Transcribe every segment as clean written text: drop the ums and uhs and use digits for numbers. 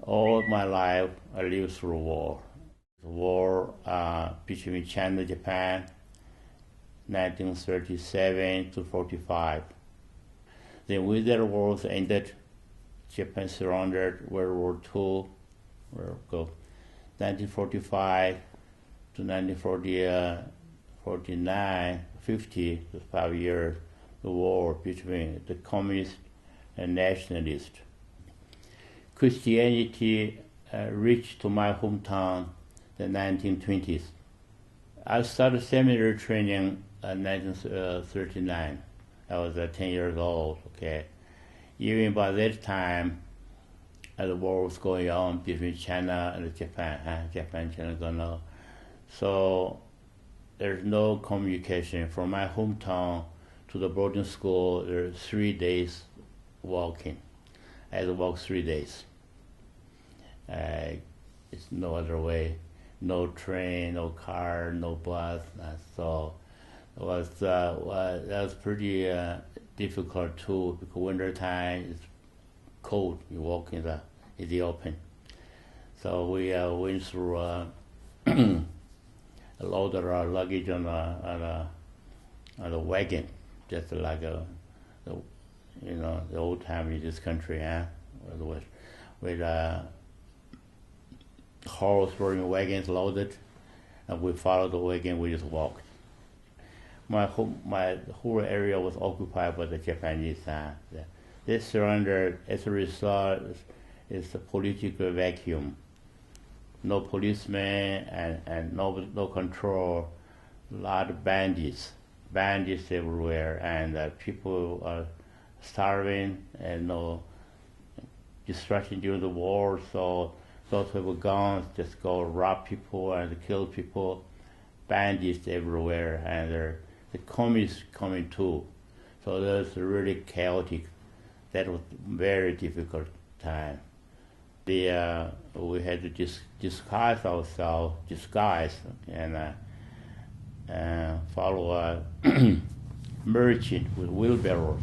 All my life, I lived through war. The war between China and Japan, 1937 to 45. Then when that war ended, Japan surrendered World War II, 1945 to 1949, 50, 5 years, the war between the communists and nationalists. Christianity reached to my hometown in the 1920s. I started seminary training in 1939. I was 10 years old, okay. Even by that time, the war was going on between China and Japan. Japan, China, going on. So there's no communication. From my hometown to the boarding school, there's 3 days walking. I had to walk 3 days. It's no other way. No train, no car, no bus. So that was pretty difficult too, because winter time it's cold. You walk in the open. So we went through a load of our luggage on a wagon, just like the old time in this country, with horse-drawing wagons loaded, and we followed the wagon. We just walked. My whole area was occupied by the Japanese. They surrendered. As a result, it's a political vacuum. No policemen and no control. A lot of bandits everywhere, and people are starving and no destruction during the war. So those with guns just go rob people and kill people. Bandits everywhere, and the communists coming too. So that's really chaotic. That was a very difficult time. We had to disguise ourselves, and follow a merchant with wheelbarrow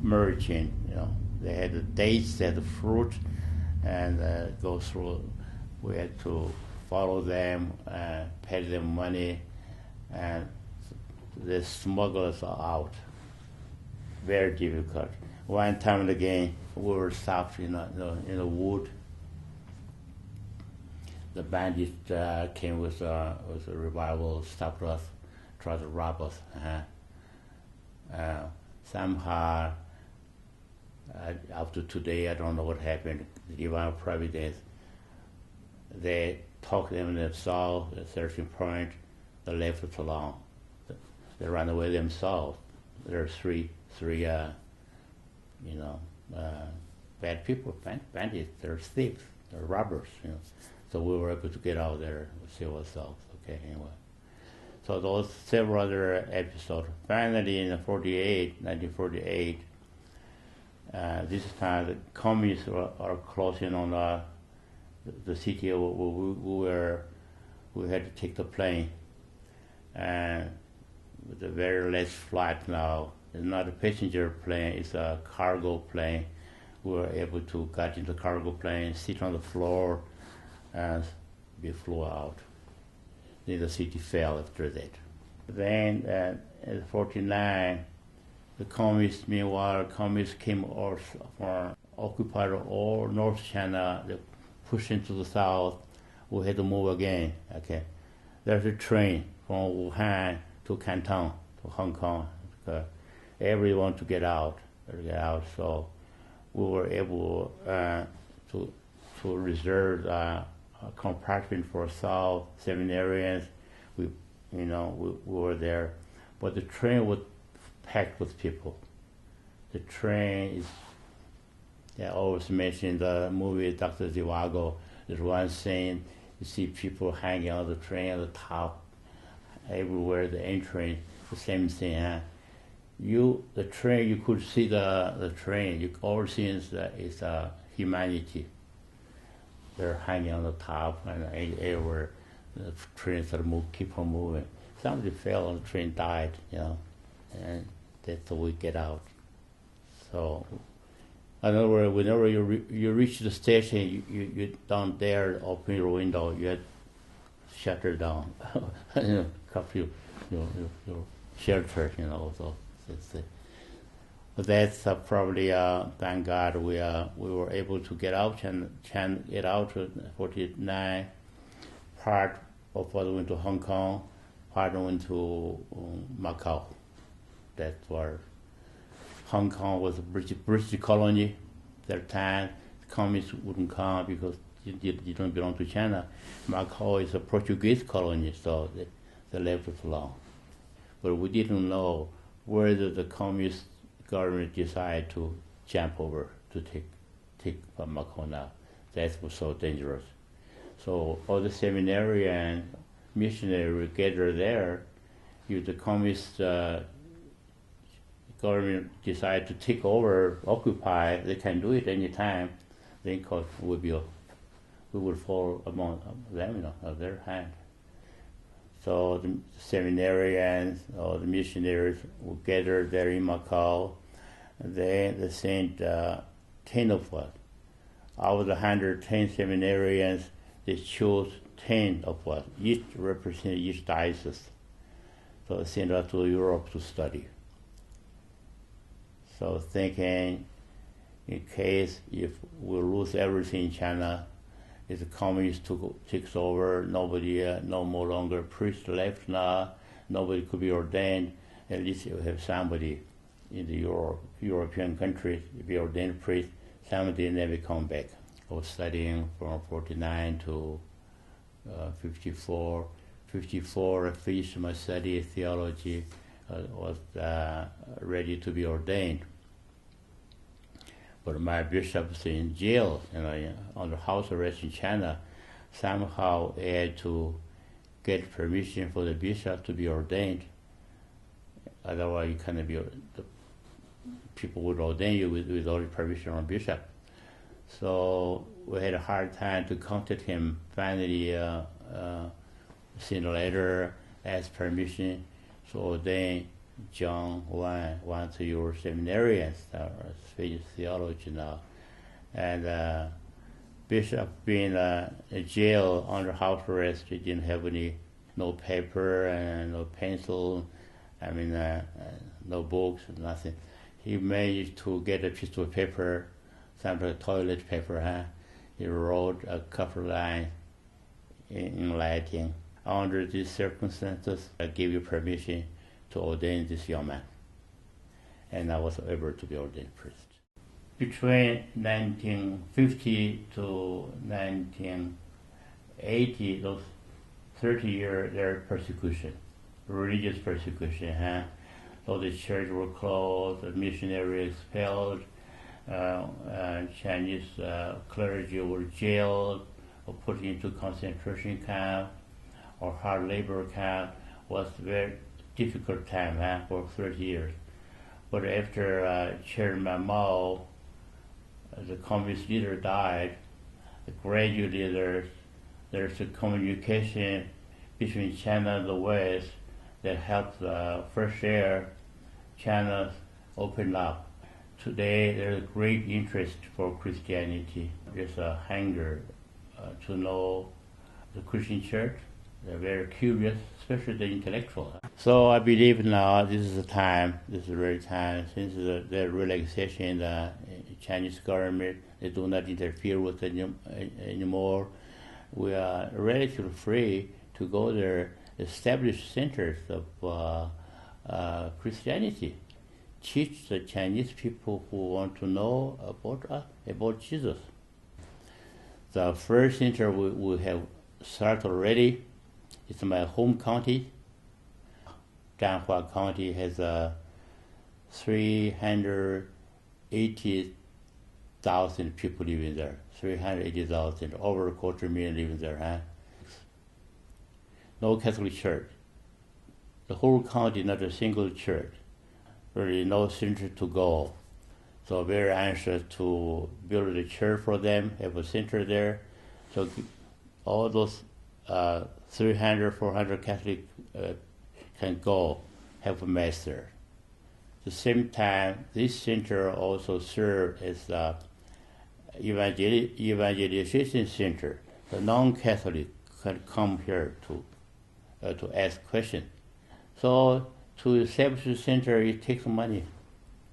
merchant. They had the dates, they had the fruit, and go through. We had to follow them, pay them money, and they smuggle us out. Very difficult. One time and again, we were stopped in a wood. The bandits came with a revolver, stopped us, tried to rob us. Somehow, after today, I don't know what happened. The divine providence. They talked them themselves at a certain point. They left us alone. They ran away themselves. There are three bad people, bandits. They're thieves. They're robbers. So we were able to get out there and save ourselves. Okay, anyway. So those several other episodes. Finally, in 1948, this time the communists are closing on the city where we had to take the plane, and with the very last flight now, it's not a passenger plane, it's a cargo plane. We were able to get into the cargo plane, sit on the floor, and we flew out. Then the city fell after that. Then in 1949, the communists came from occupied all North China. They pushed into the south. We had to move again. Okay, there's a train from Wuhan to Canton to Hong Kong. Everyone to get out. So we were able to reserve a compartment for South seminarians. We were there, but the train was packed with people. The train is. I always mention the movie Dr. Zhivago. There's one scene, you see people hanging on the train at the top, everywhere, the entrance, the same thing. The train, you could see the train, you always see is humanity. They're hanging on the top, and everywhere the trains keep on moving. Somebody fell on the train, died, and that's how we get out. So In other words, whenever you reach the station, you down there, open your window, you had shutter down, curfew, your shelter, So but that's probably thank God we were able to get out and get out to 49. Part of us went to Hong Kong, part went to Macau. That's where Hong Kong was a British colony. That time, the communists wouldn't come because you don't belong to China. Macau is a Portuguese colony, so they left us alone. But we didn't know whether the communist government decided to jump over to take from Macau now. That was so dangerous. So all the seminary and missionary gathered there. If the communist government decide to take over, occupy, they can do it anytime. Then cause we would fall among them, of their hand. So the seminarians or the missionaries were gathered there in Macau. They sent 10 of us. Out of the 110 seminarians, they chose 10 of us, each represented each diocese. So they sent us to Europe to study. So thinking, in case if we lose everything in China, if the communists takes over, nobody, no more longer priest left now, nobody could be ordained, at least you have somebody in the European countries, be ordained priest, somebody never come back. I was studying from 49 to 54. 54, I finished my study of theology, was ready to be ordained. But my bishop's in jail, under house arrest in China. Somehow I had to get permission for the bishop to be ordained. Otherwise, you cannot be. People would ordain you without permission from bishop. So we had a hard time to contact him. Finally, sent a letter, asked permission to ordain John one to your seminarians, speaking theology now. And bishop being in jail under house arrest, he didn't have no paper and no pencil, no books, nothing. He managed to get a piece of paper, some toilet paper, He wrote a couple lines in Latin. Under these circumstances, I give you permission to ordain this young man. And I was able to be ordained priest. Between 1950 to 1980, those 30 years, there persecution, religious persecution. So the church were closed, the missionaries expelled, Chinese clergy were jailed or put into concentration camp or hard labor camp. Was a very difficult time for 30 years. But after Chairman Mao, the communist leader died, gradually there's a communication between China and the West that helped fresh air. China opened up. Today there's a great interest for Christianity. There's a hunger to know the Christian church. They're very curious, especially the intellectual. So I believe now this is the time, this is the right time, since the relaxation in the Chinese government, they do not interfere with it anymore. We are relatively free to go there, establish centers of Christianity, teach the Chinese people who want to know about Jesus. The first center we have started already. It's my home county. Zhanghua County has 380,000 people living there. 380,000, over a quarter million living there. No Catholic church. The whole county, not a single church. Really no center to go. So very anxious to build a church for them, have a center there. So all those 300, 400 Catholic can go have a mass there. the same time, this center also serves as the evangelization center. The non-Catholic can come here to ask questions. So to establish a center, it takes money.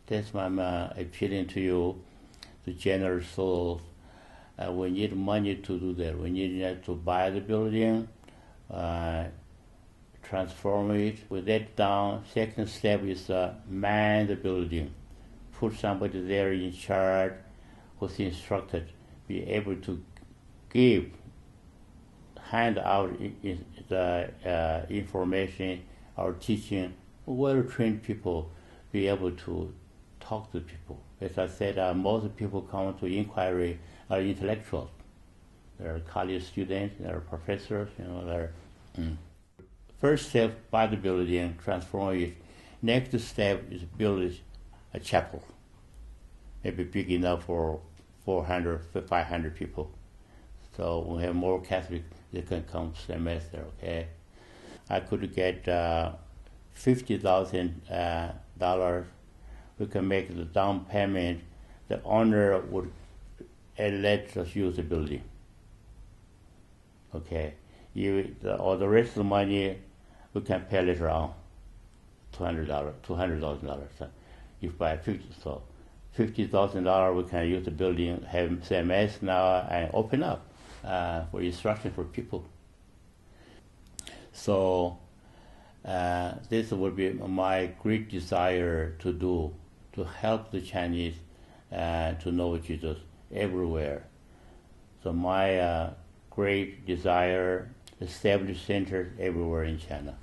That's why I'm appealing to you, the generous souls. We need money to do that. We need to buy the building, transform it. With that down, second step is man the building. Put somebody there in charge who's instructed, be able to hand out the information or teaching. Well-trained people be able to talk to people. As I said, most people come to inquiry are intellectuals. They're college students, they're professors, First step, buy the building, transform it. Next step is build a chapel. Maybe big enough for 400, 500 people. So we have more Catholics, they can come semester, okay? I could get $50,000. We can make the down payment. The owner would let us use the building. Okay, all the rest of the money we can pay later on. $200,000. If by $50,000 we can use the building, have CMS now, and open up for instruction for people. So this would be my great desire to do, to help the Chinese to know Jesus everywhere. So my great desire, establish centers everywhere in China.